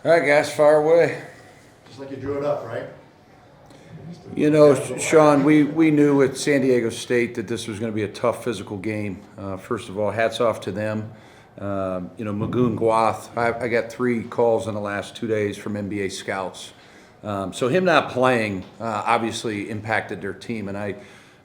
All right, guys, fire away. Just like you drew it up, right? You know, Sean, we knew at San Diego State that this was going to be a tough physical game. First of all, hats off to them. Magoon Guath, I got 3 calls in the last 2 days from NBA scouts. So him not playing obviously impacted their team, and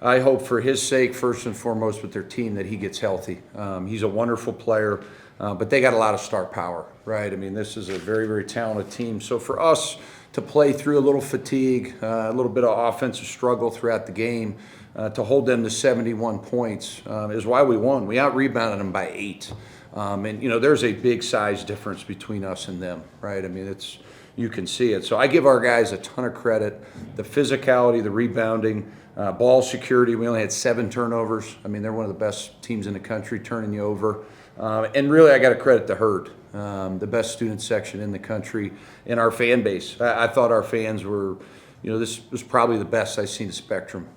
I hope for his sake, first and foremost, with their team, that he gets healthy. He's a wonderful player, but they got a lot of star power, right? I mean, this is a very, very talented team. So for us to play through a little fatigue, a little bit of offensive struggle throughout the game, to hold them to 71 points is why we won. We out-rebounded them by 8. There's a big size difference between us and them, right? I mean, you can see it. So I give our guys a ton of credit. The physicality, the rebounding, ball security. We only had 7 turnovers. I mean, they're one of the best teams in the country turning you over. And really, I got to credit the Herd, the best student section in the country, and our fan base. I thought our fans were, this was probably the best I've seen at Spectrum.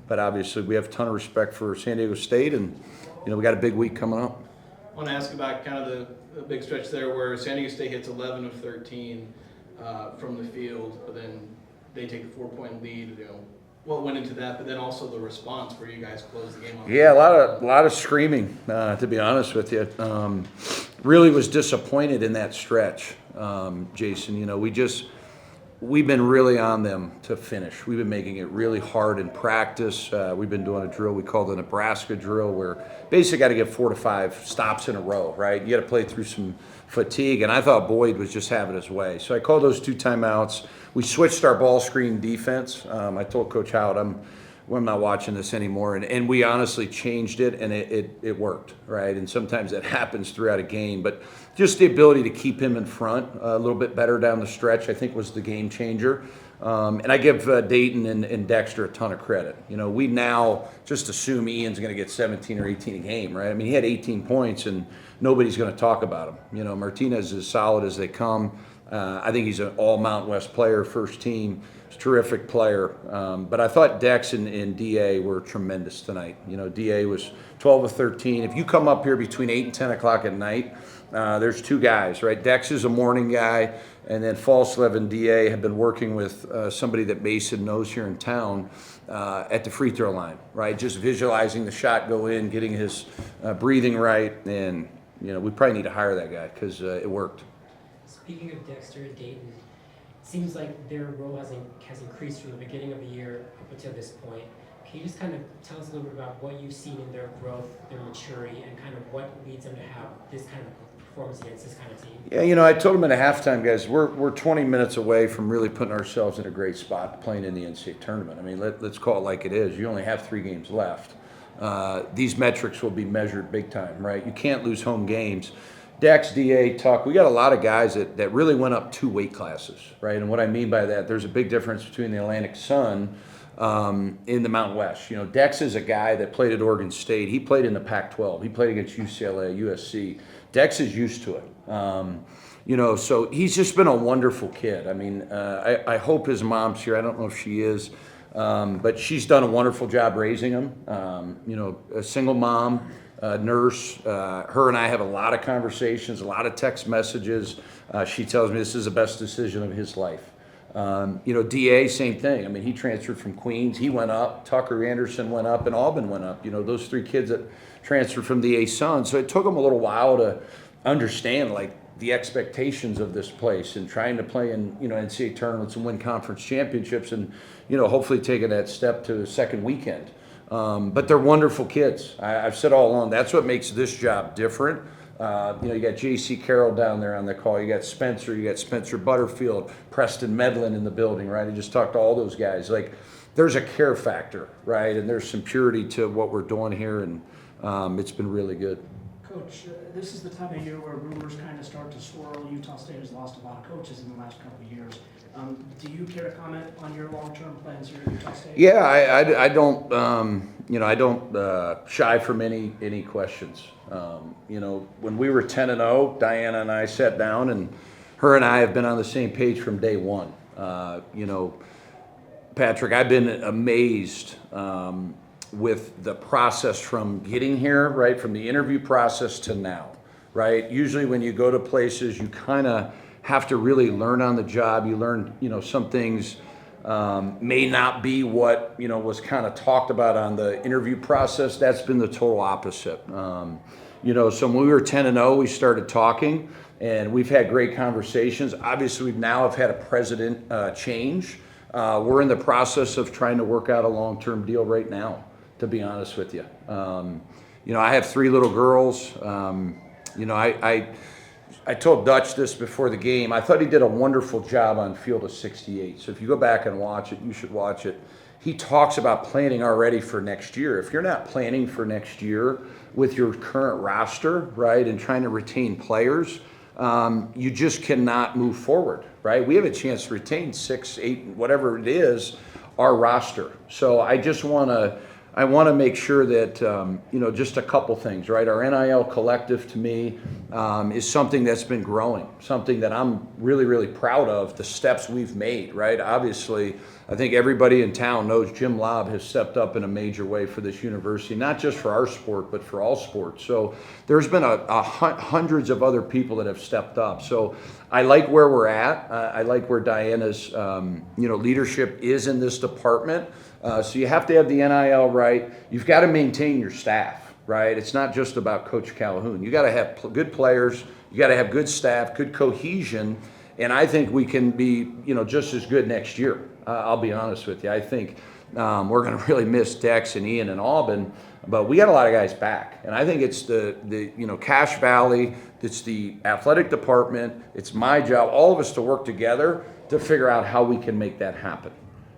But obviously, we have a ton of respect for San Diego State, and, we got a big week coming up. I want to ask about kind of the big stretch there where San Diego State hits 11 of 13 from the field, but then they take a 4-point lead. What went into that, but then also the response where you guys closed the game on. Yeah, a lot of screaming, to be honest with you. Really was disappointed in that stretch, Jason. We've been really on them to finish. We've been making it really hard in practice. We've been doing a drill we call the Nebraska drill, where basically got to get 4 to 5 stops in a row, right? You got to play through some fatigue, and I thought Boyd was just having his way. So I called those 2 timeouts. We switched our ball screen defense. I told Coach Howard I'm not watching this anymore, and we honestly changed it, and it worked, right? And sometimes that happens throughout a game, but just the ability to keep him in front a little bit better down the stretch, I think, was the game changer. And I give Dayton and Dexter a ton of credit. We now just assume Ian's going to get 17 or 18 a game, right? I mean, he had 18 points, and nobody's going to talk about him. Martinez is as solid as they come. I think he's an all Mountain West player, first team. He's a terrific player. But I thought Dex and DA were tremendous tonight. DA was 12 of 13. If you come up here between 8 and 10 o'clock at night, there's 2 guys, right? Dex is a morning guy, and then Falslev and DA have been working with somebody that Mason knows here in town at the free throw line, right? Just visualizing the shot go in, getting his breathing right, and we probably need to hire that guy because it worked. Speaking of Dexter and Dayton, it seems like their role has increased from the beginning of the year up until this point. Can you just kind of tell us a little bit about what you've seen in their growth, their maturity, and kind of what leads them to have this kind of performance against this kind of team? Yeah, I told them at halftime, guys, we're 20 minutes away from really putting ourselves in a great spot playing in the NCAA tournament. I mean, let's call it like it is. You only have 3 games left. These metrics will be measured big time, right? You can't lose home games. Dex, DA, Tuck, we got a lot of guys that really went up 2 weight classes, right? And what I mean by that, there's a big difference between the Atlantic Sun in the Mountain West. Dex is a guy that played at Oregon State. He played in the Pac-12. He played against UCLA, USC. Dex is used to it. So he's just been a wonderful kid. I mean, I hope his mom's here. I don't know if she is. But she's done a wonderful job raising him. A single mom, nurse. Her and I have a lot of conversations, a lot of text messages. She tells me this is the best decision of his life. DA, same thing. I mean, he transferred from Queens. He went up. Tucker Anderson went up, and Auburn went up. Those 3 kids that transferred from the A-Sun. So it took them a little while to understand, the expectations of this place and trying to play in, NCAA tournaments and win conference championships and, hopefully taking that step to the second weekend. But they're wonderful kids. I've said all along, that's what makes this job different. You got J.C. Carroll down there on the call. You got Spencer Butterfield, Preston Medlin in the building, right? I just talked to all those guys. There's a care factor, right? And there's some purity to what we're doing here, and it's been really good. Coach, this is the time of year where rumors kind of start to swirl. Utah State has lost a lot of coaches in the last couple of years. Do you care to comment on your long-term plans here at Utah State? Yeah, I don't, I don't shy from any questions. When we were 10-0, Diana and I sat down, and her and I have been on the same page from day one. Patrick, I've been amazed with the process from getting here, right, from the interview process to now, right? Usually when you go to places, you kind of have to really learn on the job. You learn, some things may not be what, was kind of talked about on the interview process. That's been the total opposite. So when we were 10-0, we started talking, and we've had great conversations. Obviously, we now have had a president change. We're in the process of trying to work out a long-term deal right now, to be honest with you. I have 3 little girls. I told Dutch this before the game. I thought he did a wonderful job on Field of 68. So if you go back and watch it, you should watch it. He talks about planning already for next year. If you're not planning for next year with your current roster, right, and trying to retain players, you just cannot move forward, right? We have a chance to retain 6, 8, whatever it is, our roster. So I just want to make sure that, just a couple things, right? Our NIL collective, to me, is something that's been growing, something that I'm really, really proud of, the steps we've made, right? Obviously, I think everybody in town knows Jim Lobb has stepped up in a major way for this university, not just for our sport, but for all sports. So there's been hundreds of other people that have stepped up. So I like where we're at. I like where Diana's, leadership is in this department. So you have to have the NIL right. You've got to maintain your staff, right? It's not just about Coach Calhoun. You got to have good players. You got to have good staff, good cohesion, and I think we can be, just as good next year. I'll be honest with you. I think we're going to really miss Dex and Ian and Auburn, but we got a lot of guys back, and I think it's the Cache Valley. It's the athletic department. It's my job, all of us, to work together to figure out how we can make that happen.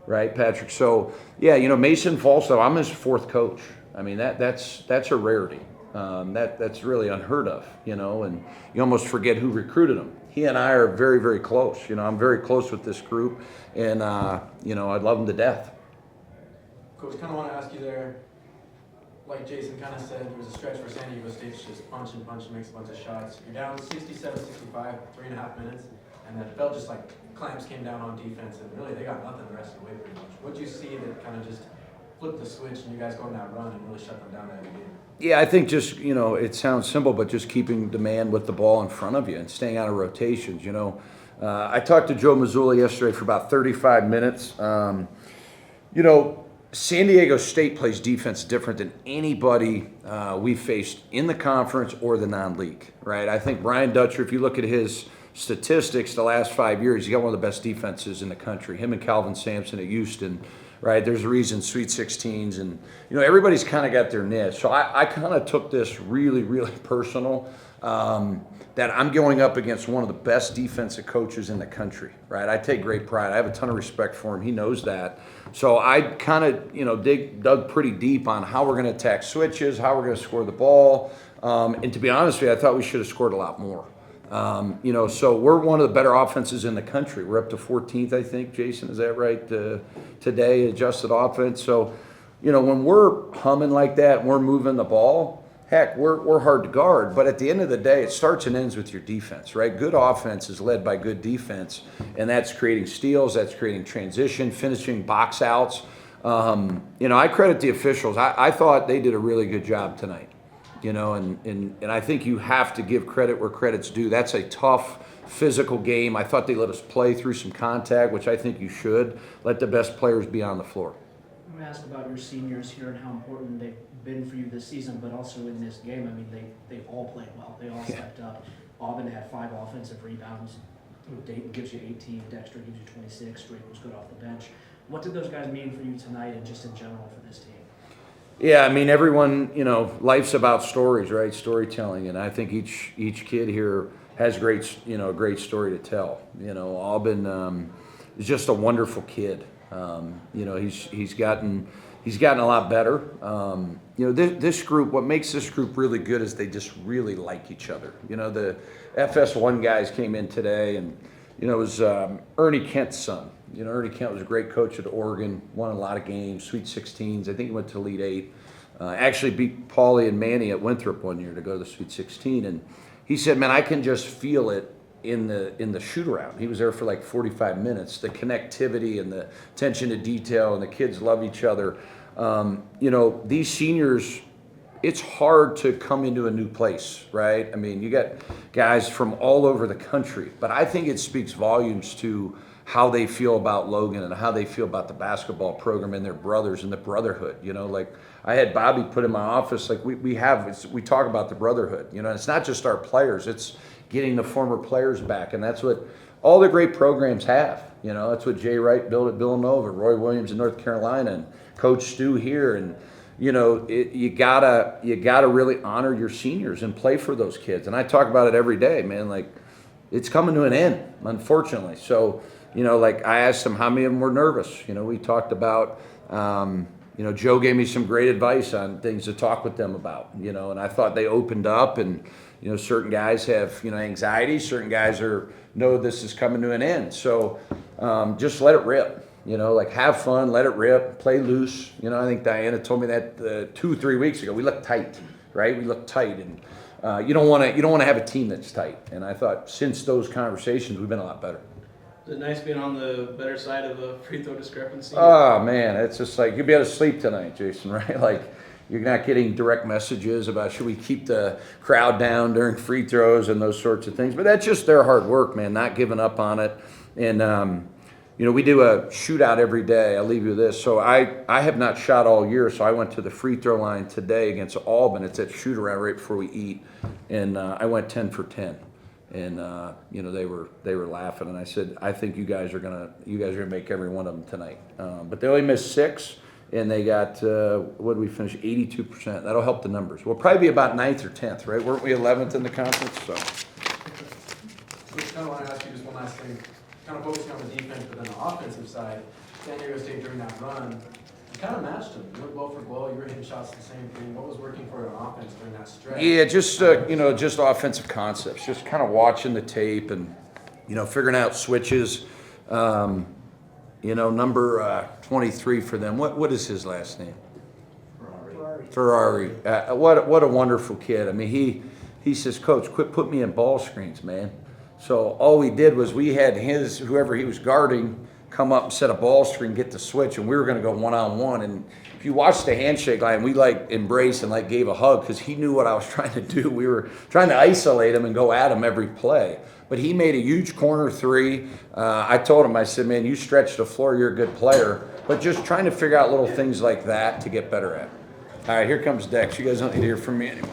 Right, Patrick? So, yeah, Mason Falstaff, I'm his 4th coach. I mean, that's a rarity. That's really unheard of, and you almost forget who recruited him. He and I are very, very close. I'm very close with this group, and, I love him to death. Coach, kind of want to ask you there, like Jason kind of said, there was a stretch where San Diego State's just punch and makes a bunch of shots. You're down 67-65, 3.5 minutes, and it felt just like clamps came down on defense, and really they got nothing the rest of the way pretty much. What'd you see that kind of just flipped the switch and you guys going that run and really shut them down that game? Yeah, I think just, it sounds simple, but just keeping the man with the ball in front of you and staying out of rotations, I talked to Joe Mazzulla yesterday for about 35 minutes. San Diego State plays defense different than anybody we've faced in the conference or the non-league, right? I think Brian Dutcher, if you look at his statistics the last 5 years, he got one of the best defenses in the country. Him and Calvin Sampson at Houston, right? There's a reason Sweet 16s, and everybody's kind of got their niche. So I kind of took this really, really personal, that I'm going up against one of the best defensive coaches in the country, right? I take great pride. I have a ton of respect for him. He knows that. So I kind of dug pretty deep on how we're going to attack switches, how we're going to score the ball, and to be honest with you, I thought we should have scored a lot more. So we're one of the better offenses in the country. We're up to 14th, I think, Jason, is that right? Today, adjusted offense. So, when we're humming like that and we're moving the ball, heck, we're hard to guard. But at the end of the day, it starts and ends with your defense, right? Good offense is led by good defense, and that's creating steals, that's creating transition, finishing box outs. I credit the officials. I thought they did a really good job tonight. And I think you have to give credit where credit's due. That's a tough physical game. I thought they let us play through some contact, which I think you should. Let the best players be on the floor. I'm going to ask about your seniors here and how important they've been for you this season, but also in this game. I mean, they all played well. They all stepped up. Auburn had 5 offensive rebounds. Dayton gives you 18. Dexter gives you 26. Drake was good off the bench. What did those guys mean for you tonight and just in general for this team? Yeah, I mean, everyone, life's about stories, right? Storytelling, and I think each kid here has a great story to tell. Auburn is just a wonderful kid. He's gotten a lot better. This group, what makes this group really good is they just really like each other. The FS1 guys came in today, and it was Ernie Kent's son. Ernie Kent was a great coach at Oregon, won a lot of games, Sweet 16s. I think he went to Elite 8. Actually beat Paulie and Manny at Winthrop one year to go to the Sweet 16. And he said, man, I can just feel it in the shoot-around. He was there for like 45 minutes. The connectivity and the attention to detail, and the kids love each other. These seniors, it's hard to come into a new place, right? I mean, you got guys from all over the country, but I think it speaks volumes to how they feel about Logan and how they feel about the basketball program and their brothers and the brotherhood. You know, like I had Bobby put in my office, like we talk about the brotherhood. You know, it's not just our players, it's getting the former players back, and that's what all the great programs have. You know, that's what Jay Wright built at Villanova, Roy Williams in North Carolina, and Coach Stu here. And you know, you gotta really honor your seniors and play for those kids. And I talk about it every day, man. Like it's coming to an end, unfortunately. So you know, like I asked them how many of them were nervous. You know, we talked about. You know, Joe gave me some great advice on things to talk with them about. You know, and I thought they opened up and. You know, certain guys have, you know, anxiety. Certain guys know this is coming to an end. So just let it rip. You know, like have fun, let it rip, play loose. You know, I think Diana told me that 2-3 weeks ago. We look tight, right? We look tight, and you don't want to have a team that's tight. And I thought since those conversations, we've been a lot better. Is it nice being on the better side of a free throw discrepancy? Oh man, it's just like you'll be able to sleep tonight, Jason. Right? Like. You're not getting direct messages about should we keep the crowd down during free throws and those sorts of things. But that's just their hard work, man, not giving up on it. And, you know, we do a shootout every day. I'll leave you with this. So I have not shot all year, so I went to the free throw line today against Auburn. It's at shoot-around right before we eat. And I went 10 for 10. And, you know, they were laughing. And I said, I think you guys are gonna make every one of them tonight. But they only missed 6. And they got, what did we finish, 82%. That'll help the numbers. We'll probably be about 9th or 10th, right? Weren't we 11th in the conference? So. I just kind of want to ask you just one last thing. Kind of focusing on the defense, but then the offensive side, San Diego State during that run, you kind of matched them. You went goal for goal. You were hitting shots the same thing. What was working for you on offense during that stretch? Yeah, just, you know, just offensive concepts. Just kind of watching the tape and, you know, figuring out switches. You know, number 23 for them. What is his last name? Ferrari. What a wonderful kid. I mean, he says, Coach, quit putting me in ball screens, man. So all we did was we had whoever he was guarding come up and set a ball screen, get the switch, and we were going to go one-on-one. And if you watch the handshake line, we like embraced and like gave a hug because he knew what I was trying to do. We were trying to isolate him and go at him every play. But he made a huge corner 3. I told him, I said, man, you stretch the floor, you're a good player. But just trying to figure out little things like that to get better at. All right, here comes Dex. You guys don't need to hear from me anymore.